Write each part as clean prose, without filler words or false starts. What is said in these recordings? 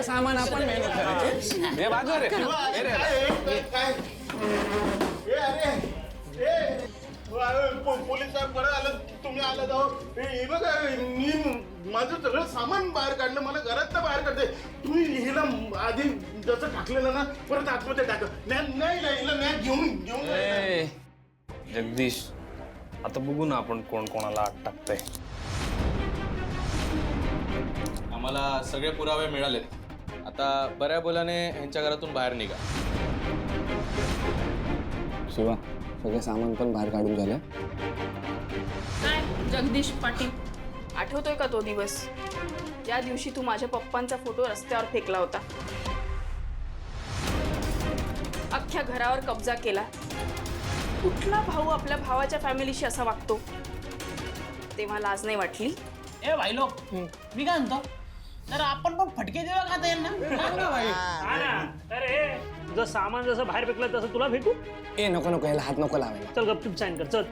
सामान आपण पोलीस साहेब बरं आलं तुम्ही आलं जाऊ हे बघा मी माझं सगळं सामान बाहेर काढलं मला घरात बाहेर काढते तुम्ही हिला आधी जसं टाकलेलं ना परत आतमध्ये टाक नाही हिला नाही घेऊन जगदीश आता बघू ना आपण कोण कोणाला आत टाकतंय. आम्हाला सगळे पुरावे मिळालेत. आता बऱ्या बोलाने यांच्या घरातून बाहेर निघा. शिवा सगळे सामान पण बाहेर काढून झालं. काय जगदीश पाटील आठवतोय का तो दिवस ज्या दिवशी तू माझ्या पप्पांचा फोटो रस्त्यावर फेकला होता. अख्ख्या घरावर कब्जा केला. कुठला भाऊ आपल्या भावाच्या फॅमिलीशी असा वागतो तेव्हा लाज नाही वाटली. ए भाई लोक मी काय म्हणतो तर आपण पण फटके देऊ का यांना. अरे तुझं सामान जसं बाहेर फेकलं तसं तुला भेटू. ए नको याला हात नको लावायला. चल गपचूप साईन कर चल.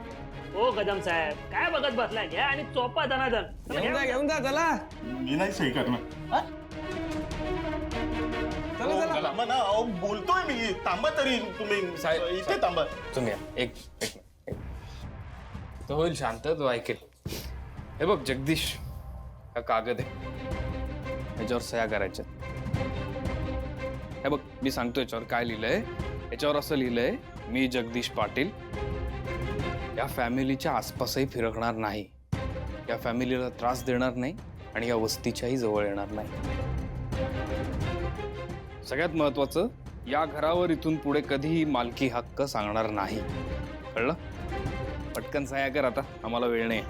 ओ गदम साहेब काय बघत बसलाय घ्या आणि चोपा दनादन. घेऊन जा चला. मी नाही सही करणार. थांबा ना बोलतोय मी थांबा तरी तुम्ही इथे थांबा. तुम्ही एक तो होईल शांत तो ऐकेल. हे बघ जगदीश हा कागद आहे याच्यावर सह्या करायच्या. हे बघ मी सांगतो याच्यावर काय लिहिलंय. याच्यावर असं लिहिलंय मी जगदीश पाटील या फॅमिलीच्या आसपासही फिरकणार नाही. या फॅमिलीला त्रास देणार नाही आणि या वस्तीच्याही जवळ येणार नाही. सगळ्यात महत्वाचं या घरावर इथून पुढे कधीही मालकी हक्क सांगणार नाही. कळलं. पटकन सह्या कर आता आम्हाला वेळ नाही.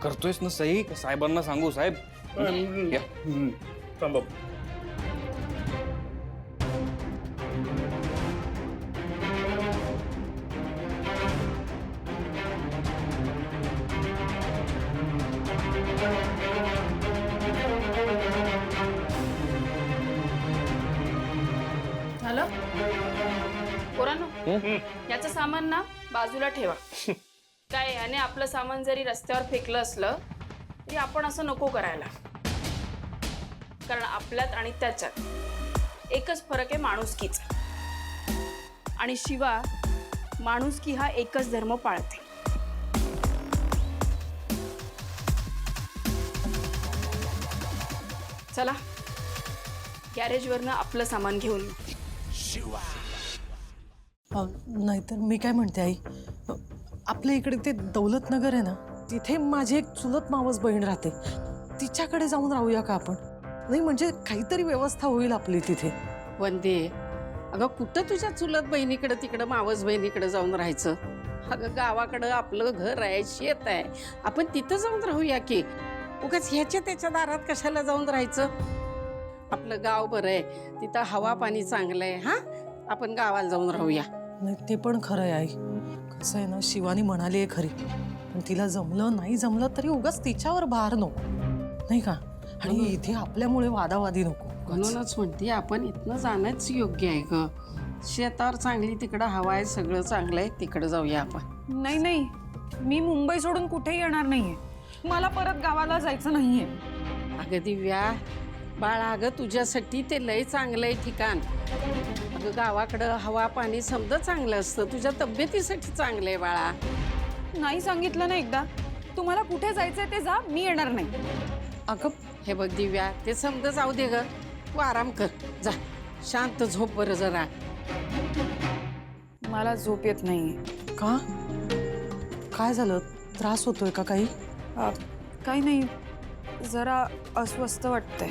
करतोयस ना सही साहेबांना सांगू. साहेब थांबा. झालं पोरांनो याचं सामान ना बाजूला ठेवा. काय याने आपलं सामान जरी रस्त्यावर फेकलं असलं तरी आपण असं नको करायला. कारण आपल्यात आणि त्याच्यात एकच फरक आहे माणुसकीचा. आणि शिवा माणुसकी हा एकच धर्म पाळते. चला गॅरेजवरनं आपलं सामान घेऊन नाहीतर मी काय म्हणते आई आपल्या इकडे ते दौलतनगर आहे ना तिथे माझी एक चुलत मावस बहीण राहते. तिच्याकडे जाऊन राहूया का आपण. नाही म्हणजे काहीतरी व्यवस्था होईल आपली तिथे. वंदे अगं कुठं तुझ्या चुलत बहिणीकडे तिकडं मावस बहिणीकडे जाऊन राहायचं. अगं गावाकडं आपलं घर आहे शेत आहे आपण तिथं जाऊन राहूया की. उगाच ह्याच्या त्याच्या दारात कशाला जाऊन राहायचं. आपलं गाव बरं आहे तिथं हवा पाणी चांगलं आहे. हा आपण गावाला जाऊन राहूया. नाही ते पण खरं आहे आई. कसं आहे ना शिवानी म्हणाली आहे खरी पण तिला जमलं नाही जमलं तरी उगाच तिच्यावर भार नको नाही का. आणि इथे आपल्यामुळे वादावादी नको. म्हणूनच म्हणते आपण इथनं जाणंच योग्य आहे ग. शेतावर चांगली तिकडं हवा आहे सगळं चांगलं आहे तिकडं जाऊया आपण. नाही मी मुंबई सोडून कुठेही येणार नाहीये. मला परत गावाला जायचं नाहीये. अगं दिव्या बाळा अगं तुझ्यासाठी ते लय चांगलं आहे ठिकाण. अगं गावाकडं हवा पाणी समजा चांगलं असतं तुझ्या तब्येतीसाठी चांगलं आहे बाळा. नाही सांगितलं ना एकदा. तुम्हाला कुठे जायचंय ते जा मी येणार नाही. अगं हे बघ दिव्या ते समजा जाऊ दे ग. तू आराम कर जा शांत झोप बरं जरा. मला झोप येत नाहीये. का काय झालं त्रास होतोय का काही. काही नाही जरा अस्वस्थ वाटतंय.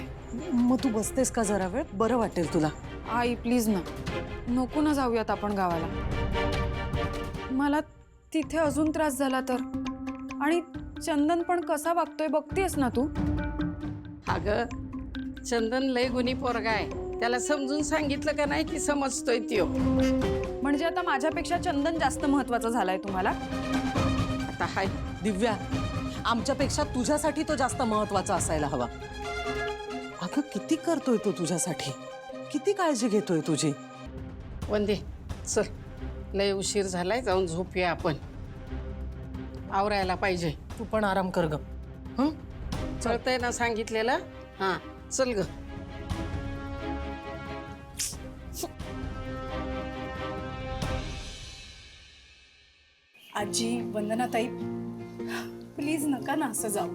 मग तू बसतेस का जरा वेळ बरं वाटेल तुला. आई प्लीज ना नको ना जाऊयात आपण गावाला. मला तिथे अजून त्रास झाला तर. आणि चंदन पण कसा वागतोय बघतेस ना तू. अगं चंदन लय गुणी पोरगा आहे. त्याला समजून सांगितलं का नाही की समजतोय त्यो. म्हणजे आता माझ्यापेक्षा चंदन जास्त महत्वाचा झालाय तुम्हाला. आता हाय दिव्या आमच्यापेक्षा तुझ्यासाठी तो जास्त महत्वाचा असायला हवा. अगं किती करतोय तो तुझ्यासाठी. किती काळजी घेतोय तुझी. वंदे चल लय उशीर झालाय, जाऊन झोपूया आपण. आवरायला पाहिजे. तू पण आराम कर ग. हं? चलतंय ना सांगितलेलं. हा चल ग. आजी, वंदनाताई, प्लीज नका ना असं जाऊ.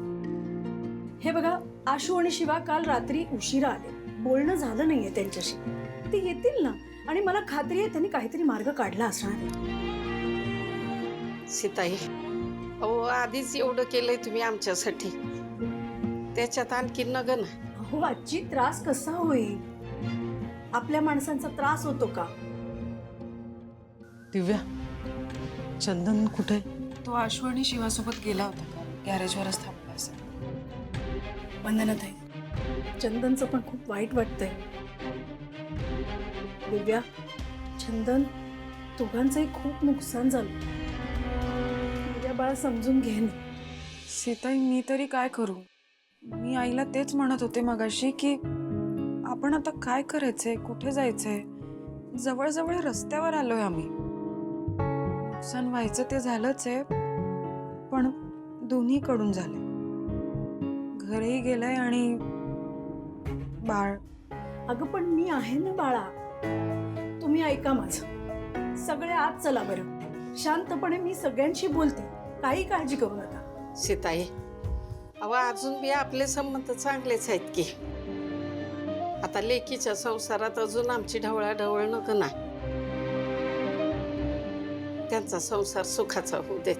हे बघा, आशू आणि शिवा काल रात्री उशिरा आले. बोलणं झालं नाहीये त्यांच्याशी. ते येतील ना, आणि मला खात्री आहे त्यांनी काहीतरी मार्ग काढला असणार आहे. सीताई, अहो आधीच एवढं केलंय तुम्ही आमच्यासाठी, त्याच्यात आणखी नग ना. अहो आजी, त्रास कसा होईल? आपल्या माणसांचा त्रास होतो का? दिव्या, चंदन कुठे? तो आशू आणि शिवासोबत गेला होता का? गॅरेजवरच थांबला असेल. वंदनाताई, चंदनचं पण खूप वाईट वाटतंय. दिव्या, चंदन, दोघांचंही खूप नुकसान झालं. दिव्या बाळा, समजून घे ना. सीताई, मी तरी काय करू? मी आईला तेच म्हणत होते मगाशी की आपण आता काय करायचंय, कुठे जायचंय? जवळजवळ रस्त्यावर आलोय आम्ही. नुकसान व्हायचं ते झालंच आहे, पण दोन्हीकडून झालंय. घरही गेलंय आणि बाळ. अगं पण मी आहे ना बाळा. तुम्ही ऐका माझं. सगळे आत चला बरं. शांतपणे मी सगळ्यांशी बोलते. काही काळजी करू नका. सीताई, अहो अजून बी आपले संबंध चांगलेच आहेत की. आता लेकीच्या संसारात अजून आमची ढवळाढवळ नको ना. त्यांचा संसार सुखाचा होऊ देत.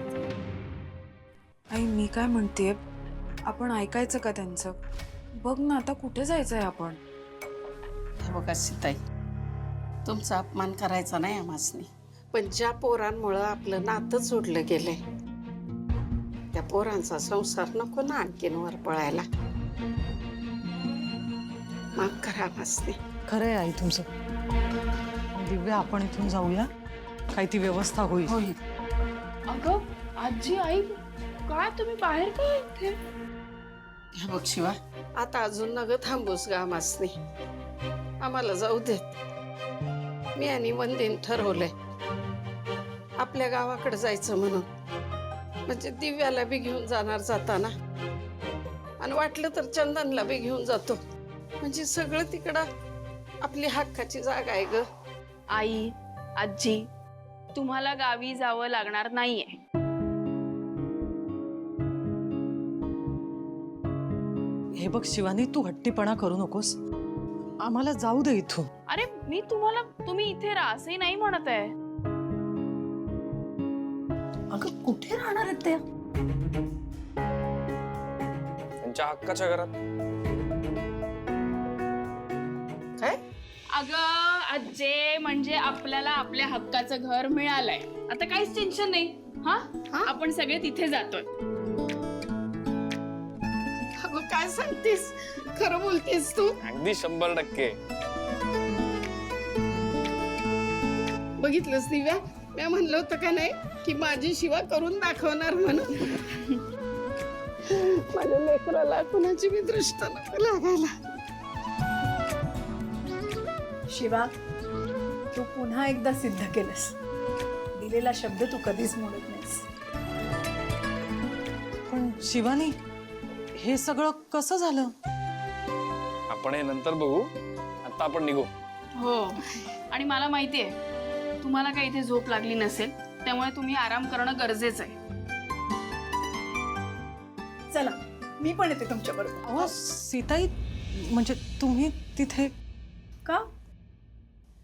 आई, मी काय म्हणतेय, आपण ऐकायचं का त्यांचं? बघ ना, आता कुठे जायचंय आपण? हे बघा सीताई, तुमचा अपमान करायचा नाही आम्हासनी, पण ज्या पोरांमुळं आपलं नातं जोडलं गेलंय, त्या पोरांचा संसार नको ना आणखीन वर पळायला. माफ करा आम्हासनी. खरंय आई तुमचं. दिव्या, आपण इथून जाऊया. काही ती व्यवस्था होईल. होईल. अगं आजी, आई, काय तुम्ही बाहेर काय इथे? हे बघ शिवा, आता अजून नग थांबूस गा आम्हासनी. आम्हाला जाऊ देत. मी आणि वंदीन ठरवलंय आपल्या गावाकडे जायचं म्हणून. म्हणजे दिव्याला बी घेऊन जाणार जाताना, आणि वाटलं तर चंदनला बी घेऊन जातो. म्हणजे सगळं तिकडं आपली हक्काची जागा आहे ग. आई, आजी, तुम्हाला गावी जावं लागणार नाहीये. हे बघ शिवानी, तू हट्टीपणा करू नकोस. आम्हाला जाऊ दे इथून. अरे मी तुम्ही इथे राहा असंही नाही म्हणत आहे. अगं कुठे राहणार आहेत ते? त्यांच्या हक्काच्या घरात. काय? अगं आजे, म्हणजे आपल्याला आपल्या हक्काचं घर मिळालंय. आता काहीच टेन्शन नाही. हा, आपण सगळे तिथे जातोय. अगं काय सांगतेस? खरं बोलतेस तू? अगदी 100%. बघितलंस दिव्या, मी म्हणलं होतं का नाही की माझी शिवा करून दाखवणार म्हणून. माझ्या लेकराला कुणाची बी दृष्ट नको लागायला. शिवा, तू पुन्हा एकदा सिद्ध केलंस. दिलेला शब्द तू कधीच मोडत नाहीस. पण शिवानी, हे सगळं कसं झालं? आपण हे नंतर बघू. आता आपण निघू. हो, आणि मला माहितीये तुम्हाला काही इथे झोप लागली नसेल, त्यामुळे तुम्ही आराम करणं गरजेचं आहे. चला, मी पण येते तुमच्या बरोबर. अहो सीताई, म्हणजे तुम्ही तिथे का?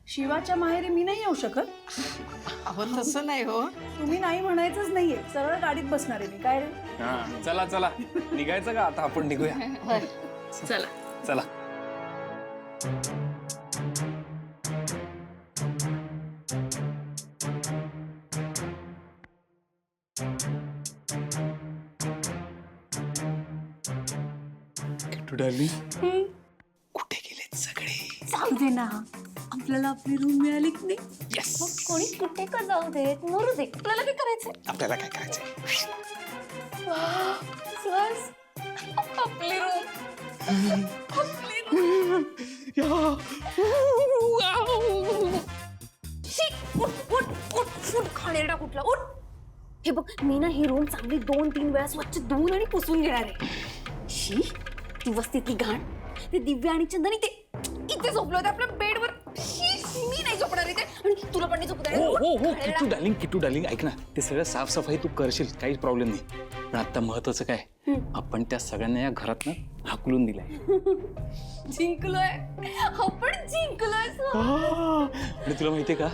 शिवाच्या माहेरी मी नाही येऊ शकत? अहो तसं नाही हो. तुम्ही नाही म्हणायचंच नाहीये. सरळ गाडीत बसणार आहे मी. काय रे? हा, चला चला, निघायचं का? आता आपण निघूया. चला. चला. कुठे गेलेत सगळे? जाऊ दे ना, आपल्याला आपली रूम मिळाली की नाही? मग कोणी कुठे का जाऊ देत, मरू दे. आपल्याला काय करायचंय? आपल्याला काय करायचंय? बस, आपली रूम. उठ उठ उठ उठ खाणेरडा कुठला उठ. हे बघ मी ना ही रूम चांगली 2-3 वेळा स्वच्छ धुवून आणि पुसून घेणार आहे. शी ती वस्तीतली घाण. ते दिव्या आणि चंदनी ते इथे झोपलं होतं आपल्या बेडवर. मी नाही झोपणार इथे आणि तुला पण नाही झोपू देणार. हो किटू डार्लिंग ऐक ना, ते सगळं साफसफाई तू करशील, काहीच प्रॉब्लेम नाही. पण आता महत्वाचं काय, आपण त्या सगळ्यांना या घरात ना हाकलून दिलाय. जिंकलोय आपण जिंकलोय. आणि तुला माहितीये का,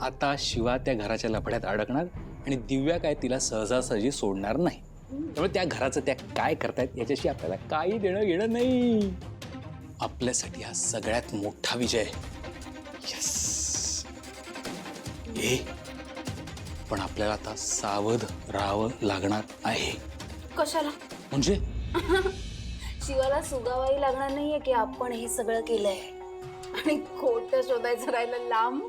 आता शिवा त्या घराच्या लफड्यात अडकणार आणि दिव्या काय तिला सहजासहजी सोडणार नाही. त्यामुळे त्या घराचं त्या काय करतायत याच्याशी आपल्याला काही देणं घेणं नाही. आपल्यासाठी हा सगळ्यात मोठा विजय. यस. पण आपल्याला आता सावध राहावं लागणार आहे. कशाला? म्हणजे शिवाला सुगावाही लागणार नाहीये की आपण हे सगळं केलंय. आणि खोटं शोधायचं राहिलं लांब.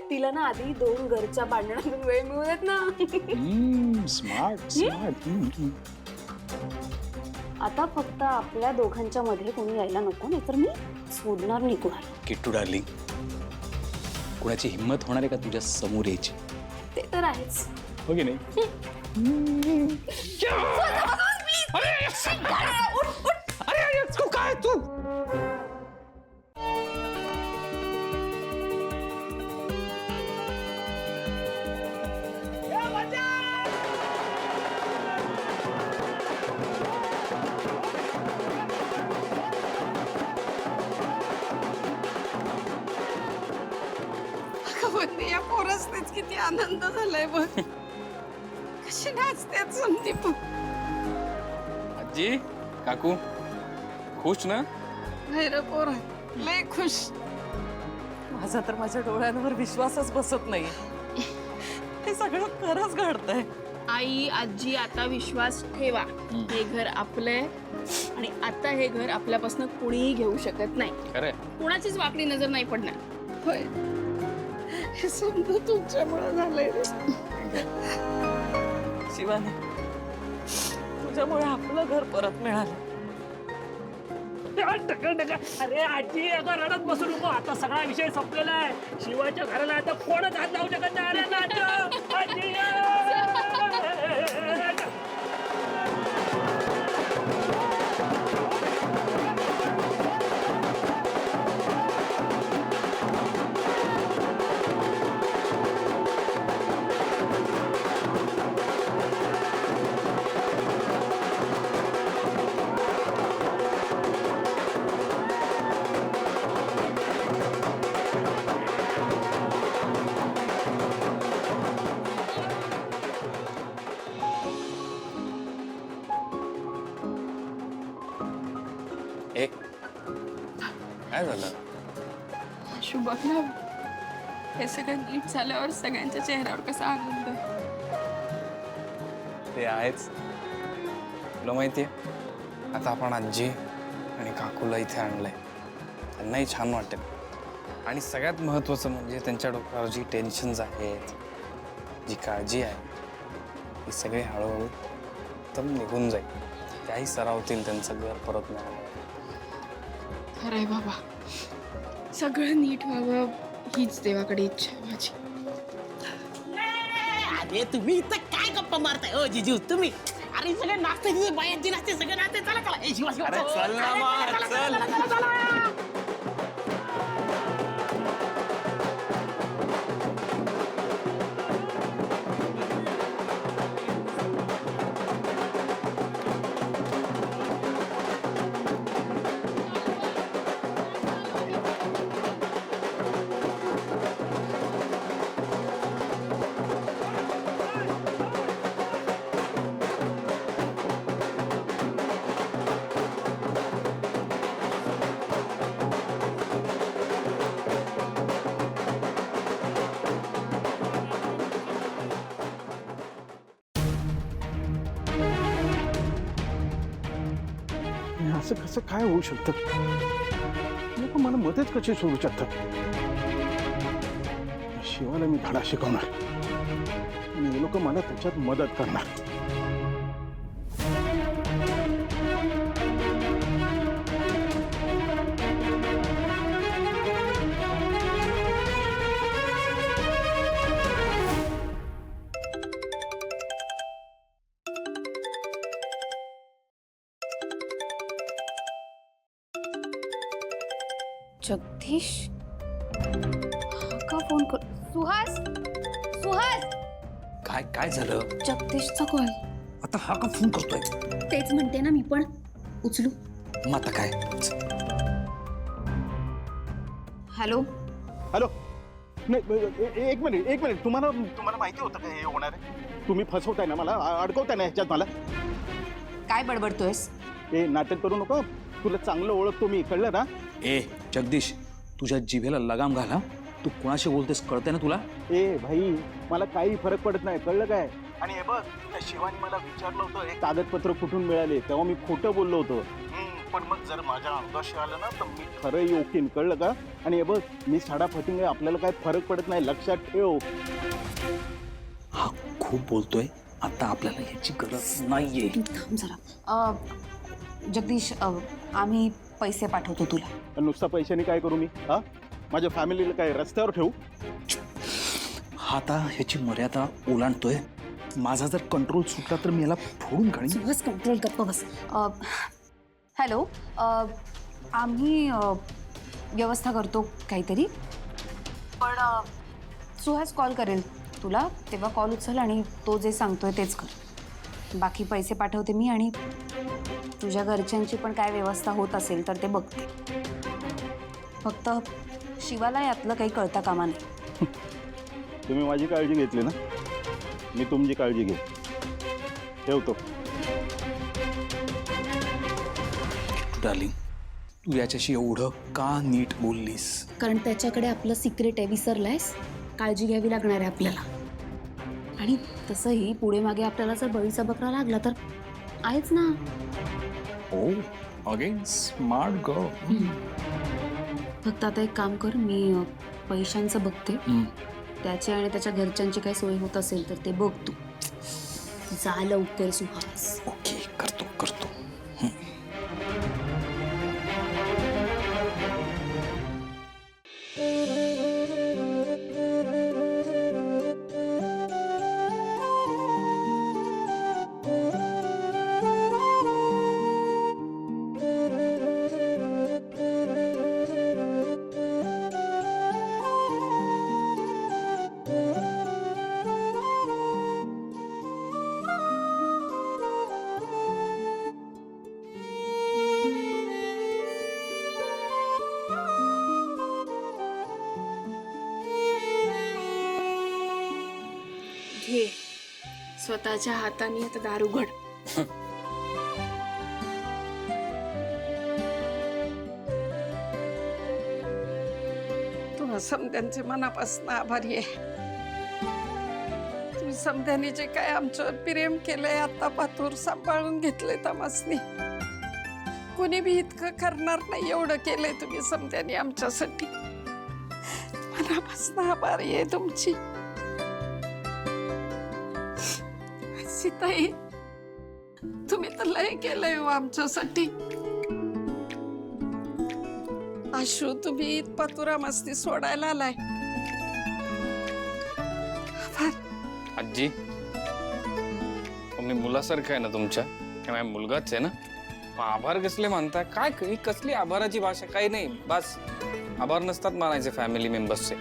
तिला ना आधी 2 घरच्या भांडणातून वेळ मिळू देत ना. स्मार्ट. आता फक्त आपल्या दोघांच्या मध्ये कोणी यायला नको, नाहीतर मी सोडणार नाही कुणाला. किट्टू डार्लिंग, कुणाची हिंमत होणार आहे का तुझ्या समोर यायची? ते तर आहेच. हो की नाही? तू काय तू या पोरासनेच किती आनंद झालाय बघ. कशी नाचतात संदीप. आजी, काकू खुश ना? रे पोर लय खुश. माझा तर माझ्या डोळ्यांवर विश्वासच बसत नाही. हे सगळं खरंच घडतंय. आई आजी आता विश्वास ठेवा. हे घर आपलंय आणि आता हे घर आपल्यापासून कुणीही घेऊ शकत नाही. खरंय. कुणाचीच वाकडी नजर नाही पडणार. होय, हे समजा तुमच्यामुळे झालंय रे. शिवानी, तुझ्यामुळे आपलं घर परत मिळालं. अरे आजी आता रडत बसू नको. आता सगळा विषय संपलेला आहे. शिवाच्या घराला आता कोणच हात लावू शकत नाही. अरे नाटक आजी. एक काय झालं? शुभ ना, हे सगळं नीट झाल्यावर सगळ्यांच्या चेहऱ्यावर कसा आनंद. ते आहेच. तुला माहितीये, आता आपण आजी आणि काकूला इथे आणलंय. त्यांनाही छान वाटेल. आणि सगळ्यात महत्वाचं म्हणजे त्यांच्या डोक्यावर जी टेन्शन्स आहेत, जी काळजी आहे, ही सगळी हळूहळू एकदम निघून जाईल. त्याही सरावतील त्यांचं घर परत मिळालं. खरंय बाबा, सगळं नीट व्हावं हीच देवाकडे इच्छा आहे माझी. अरे तुम्ही इथं काय गप्पा मारताय ओ जिजू तुम्ही? अरे सगळे नाचते तिथे बायांची नाचते सगळे नाचते. चला चला ए शिवा शिवा. अरे चल ना मग, चल. असं कसं काय होऊ शकतं? लोक मला मदत कशी सोडू शकतात? शिवाला मी धडा शिकवणार आणि हे लोक मला त्याच्यात मदत करणार. जगदीश हा का फोन कर सुहास सुहास काय काय झालं? जगदीशचा कॉल. आता हा का फोन करतोय? तेच म्हणते ना मी पण. उचलू. मग आता काय? हॅलो हॅलो नाही एक मिनिट तुम्हाला माहिती होतं का हे होणार आहे? तुम्ही फसवताय ना मला, अडकवताय ना ह्याच्यात मला. काय बडबडतोयस? हे नाटक करू नको, तुला चांगलं ओळखतो मी, कळलं ना? ए जगदीश, तुझ्या जिभेला लगाम घाला. तू कोणाशी बोलतेस कळतंय ना तुला? ए भाई, मला काही फरक पडत नाही, कळलं काय? आणि हे बघ, त्या शिवानी मला विचारलं होतं हे कागदपत्र कुठून मिळाले, तेव्हा मी खोटं बोललो होतो. पण मग जर माझ्या अंगाशी आलं ना तर मी खरं योकीन, कळलं का? आणि हे बघ, मी साडा फटिंग आहे, आपल्याला काय फरक पडत नाही, लक्षात ठेव. हा खूप बोलतोय, आता आपल्याला ह्याची गरज नाहीये. थांब जरा. जगदीश, आम्ही पैसे पाठवतो तुला. नुसता पैशाने काय करू मी? हा, माझ्या फॅमिलीला काय रस्त्यावर ठेवू? हा आता ह्याची मर्यादा ओलांडतोय. माझा जर कंट्रोल सुटला तर मी याला फोडून काढीन. बस कंट्रोल, गप्प बस. हॅलो, आम्ही व्यवस्था करतो काहीतरी, पण सुहास कॉल करेल तुला, तेव्हा कॉल उचल आणि तो जे सांगतोय तेच कर. बाकी पैसे पाठवते मी आणि तुझ्या घरच्यांची पण काय व्यवस्था होत असेल तर ते बघते. फक्त शिवाला यातलं काही कळता कामा नाही. तुम्ही माझी काळजी घेतली ना, मी तुमची काळजी घे. ठेवतो. डार्लिंग, तू याच्याशी एवढं का नीट बोललीस? कारण त्याच्याकडे आपलं सिक्रेट आहे, विसरलायस? काळजी घ्यावी लागणार आहे आपल्याला. आणि तसंही पुढे मागे आपल्याला जर बळीचा बकरा लागला तर आहेच ना. ओ अगेन स्मार्ट गर्ल. फक्त आता एक काम कर, मी पैशांचं बघते. त्याची आणि त्याच्या घरच्यांची काही सोय होत असेल तर ते बघ तू. जा लवकर सुहास. ओके, करतो करतो. घे स्वतःच्या हाताने आता दार उघड. तुम्हा समध्यांचे मनापासून आभारी आहे. तुम्ही समध्याने जे काय आमच्यावर प्रेम केलंय, आता पातूर सांभाळून घेतलंय तमासनी. कोणी बी इतकं करणार नाही एवढं केलंय तुम्ही समध्याने आमच्यासाठी. मनापासून आभारी आहे तुमची. सीताई, तुम्ही तर लय केलंय हो आमच्यासाठी. आशू, तुम्ही पातुरा मस्ती सोडायला आलाय. आजी, मी मुलासारखं आहे ना तुमच्या, माझा मुलगाच आहे ना. मग आभार कसले मानताय? काय ही कसली आभाराची भाषा? काही नाही, बस आभार नसतात मानायचे फॅमिली मेंबर्सचे.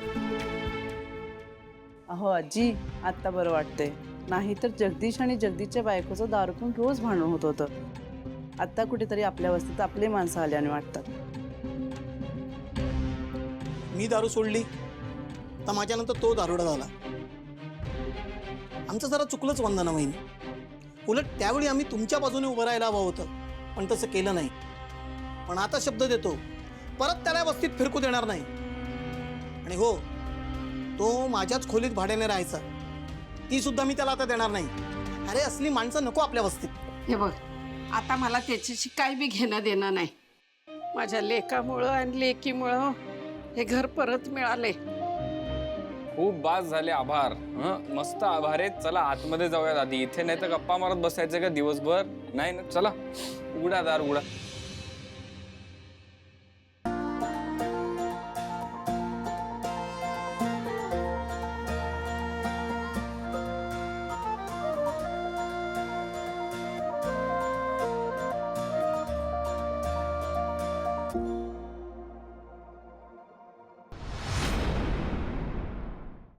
अहो आजी, आत्ता बरं वाटतंय. नाहीतर जगदीश आणि जगदीशच्या बायकोचं दारू पिऊन रोज भांडण होत होतं. आत्ता कुठेतरी आपल्या वस्तीत आपले माणसं आल्याने वाटतात. मी दारू सोडली तर माझ्यानंतर तो दारुडा झाला. आमचं जरा चुकलंच वंदना वहिनी. उलट त्यावेळी आम्ही तुमच्या बाजूने उभं राहायला हवं होतं, पण तसं केलं नाही. पण आता शब्द देतो, परत त्याला वस्तीत फिरकू देणार नाही. आणि हो, तो माझ्याच खोलीत भाड्याने राहायचा, ती सुद्धा मी त्याला आता देणार नाही. अरे, असली माणसं नको आपल्या वस्तीत. हे बघ, आता मला त्याच्याशी काय बी घेणं देणं नाही. माझ्या लेकामुळं आणि लेकीमुळं हे घर परत मिळाले. खूप बास झाले आभार. मस्त आभार आहेत. चला आतमध्ये जाऊयात आधी. इथे नाही तर गप्पा मारत बसायचं का दिवसभर? नाही ना, चला उघडा दार उघडा.